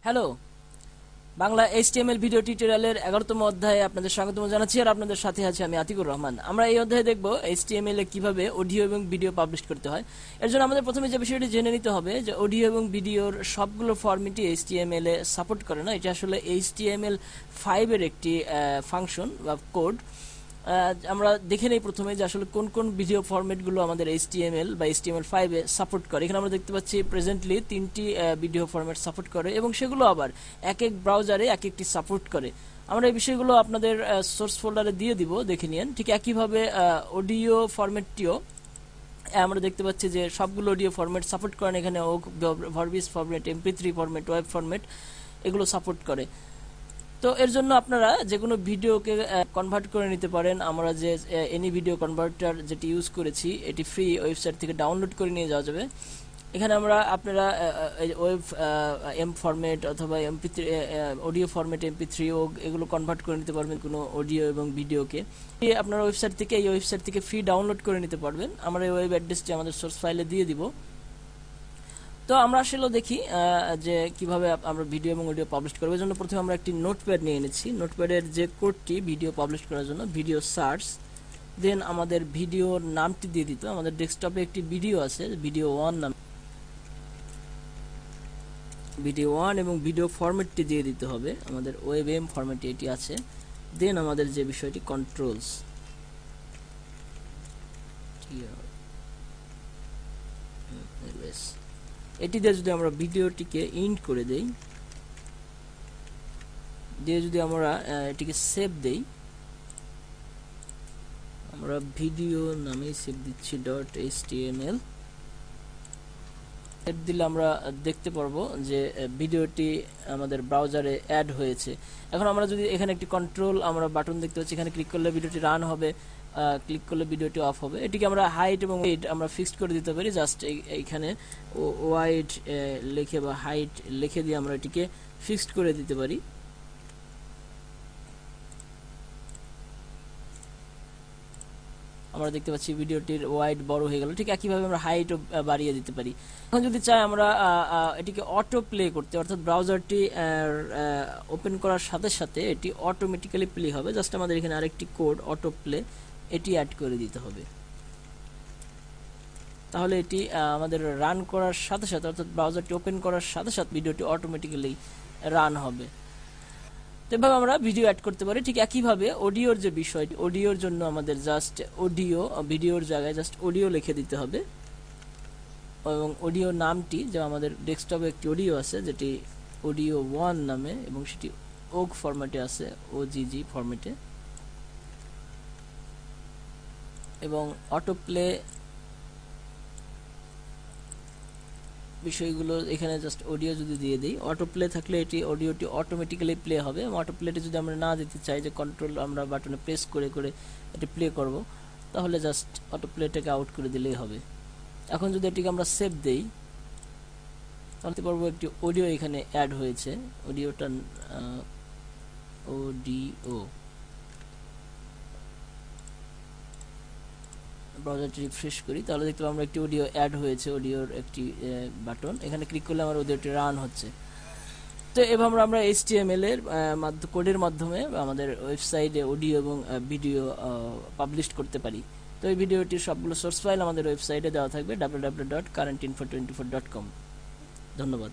Hello, Bangla HTML video টিউটোরিয়ালের 11তম অধ্যায়ে আপনাদের স্বাগতম জানাচ্ছি। আর আপনাদের সাথে আছি আমি আতিকুর রহমান। আমরা এই অধ্যায়ে দেখব HTML এ কিভাবে অডিও এবং ভিডিও পাবলিশ করতে হয়। এর জন্য আমাদের প্রথমে যে বিষয়টি জেনে নিতে হবে যে অডিও এবং ভিডিওর সবগুলো ফরম্যাটই HTML এ সাপোর্ট করে না। এটা আসলে HTML5 এর একটি ফাংশন বা কোড। আমরা দেখে নেই প্রথমে যে আসলে কোন কোন ভিডিও ফরম্যাটগুলো আমাদের HTML বা HTML5 এ সাপোর্ট করে। এখানে আমরা দেখতে পাচ্ছি প্রেজেন্টলি 3টি ভিডিও ফরম্যাট সাপোর্ট করে এবং সেগুলো আবার এক এক ব্রাউজারে এক একটি সাপোর্ট করে। আমরা এই বিষয়গুলো আপনাদের সোর্স ফোল্ডারে দিয়ে দিব, দেখে নিন। ঠিক একইভাবে অডিও ফরম্যাটটিও আমরা দেখতে পাচ্ছি যে সবগুলো অডিও ফরম্যাট সাপোর্ট করে। এখানে Vorbis format, MP3 format, web format এগুলো সাপোর্ট করে। তো এর জন্য আপনারা যে কোনো ভিডিওকে কনভার্ট করে নিতে পারেন। আমরা যে এনি ভিডিও কনভার্টার যেটি ইউজ করেছি এটি ফ্রি ওয়েবসাইট থেকে ডাউনলোড করে নিয়ে যাওয়া যাবে। এখানে আপনারা ওয়েব এম ফরম্যাট অথবা MP3 অডিও ফরম্যাট MP3 এগুলো কনভার্ট করে নিতে পারবেন কোনো অডিও এবং ভিডিওকে। আপনারা এই ওয়েবসাইট থেকে ফ্রি ডাউনলোড করে নিতে পারবেন। আমরা এই ওয়েব অ্যাড্রেসটি আমাদের সোর্স ফাইলে দিয়ে দিব। তো আমরা আসলে দেখি যে কিভাবে আমরা ভিডিও এবং অডিও পাবলিশ করব। এর জন্য প্রথমে আমরা একটি নোটপ্যাড নিয়ে এনেছি। নোটপ্যাডের যে কোডটি ভিডিও পাবলিশ করার জন্য, ভিডিও সার্চ, দেন আমাদের ভিডিওর নামটি দিয়ে দিতে। আমাদের ডেস্কটপে একটি ভিডিও আছে, ভিডিও 1 নাম, ভিডিও 1 এবং ভিডিও ফরম্যাটটি দিয়ে দিতে হবে। আমাদের ওয়েব এম ফরম্যাটে এটি আছে। দেন আমাদের যে বিষয়টি কন্ট্রোলস, এটি দিয়ে যদি আমরা ভিডিওটিকে ইন্ড করে দেই, দিয়ে যদি আমরা এটিকে সেভ দেই, আমরা ভিডিও নামে সেভ দিচ্ছি .html, এর দিলে আমরা দেখতে পারবো যে ভিডিওটি আমাদের ব্রাউজারে অ্যাড হয়েছে। এখন আমরা যদি এখানে একটি কন্ট্রোল আমরা বাটন দেখতে পাচ্ছি, এখানে ক্লিক করলে ভিডিওটি রান হবে, ক্লিক করলে ভিডিওটি অফ হবে। এটিকে আমরা হাইট এবং ওয়েট আমরা ফিক্সড করে দিতে পারি। জাস্ট এইখানে ওয়াইড লিখে বা হাইট লিখে দিয়ে আমরা এটিকে ফিক্সড করে দিতে পারি। আমরা দেখতে পাচ্ছি ভিডিওটির ওয়াইড বড় হয়ে গেল। ঠিক একইভাবে আমরা হাইটও বাড়িয়ে দিতে পারি। এখন যদি চাই আমরা এটিকে অটো প্লে করতে, অর্থাৎ ব্রাউজারটি ওপেন করার সাথে সাথে এটি অটোমেটিক্যালি প্লে হবে। জাস্ট আমাদের এখানে আরেকটি কোড অটো প্লে এটি অ্যাড করে দিতে হবে। তাহলে এটি আমাদের রান করার সাথে সাথে, অর্থাৎ ব্রাউজারটি ওপেন করার সাথে সাথে ভিডিওটি অটোমেটিক্যালি রান হবে। এভাবে আমরা ভিডিও অ্যাড করতে পারি। ঠিক একইভাবে অডিওর যে বিষয়টি, অডিওর জন্য আমাদের জাস্ট অডিও, ভিডিওর জায়গায় জাস্ট অডিও লিখে দিতে হবে এবং অডিও নামটি, যে আমাদের ডেস্কটপে একটি অডিও আছে যেটি অডিও 1 নামে এবং সেটি OG ফরম্যাটে আছে, OGG ফরম্যাটে, এবং অটো প্লে বিষয়গুলো এখানে জাস্ট অডিও যদি দিয়ে দিই, অটো প্লে থাকলে এটি অডিওটি অটোমেটিক্যালি প্লে হবে। অটো প্লেতে যদি আমরা না দিতে চাই, যে কন্ট্রোল আমরা বাটনে প্রেস করে করে এটি প্লে করব, তাহলে জাস্ট অটো প্লেটাকে আউট করে দিলেই হবে। এখন যদি এটিকে আমরা সেভ দেই, তাহলে পারবো একটি অডিও এখানে অ্যাড হয়েছে। অডিওটা অডিও, ব্রাউজারটি রিফ্রেশ করি, তাহলে দেখতে পাবো আমরা একটি অডিও অ্যাড হয়েছে, অডিওর একটি বাটন। এখানে ক্লিক করলে আমার অডিওটি রান হচ্ছে। তো এভাবে আমরা HTML এর কোডের মাধ্যমে আমাদের ওয়েবসাইটে অডিও এবং ভিডিও পাবলিশ করতে পারি। তো এই ভিডিওটির সবগুলো সোর্স ফাইল আমাদের ওয়েবসাইটে দেওয়া থাকবে www.currentinfo24.com। ধন্যবাদ।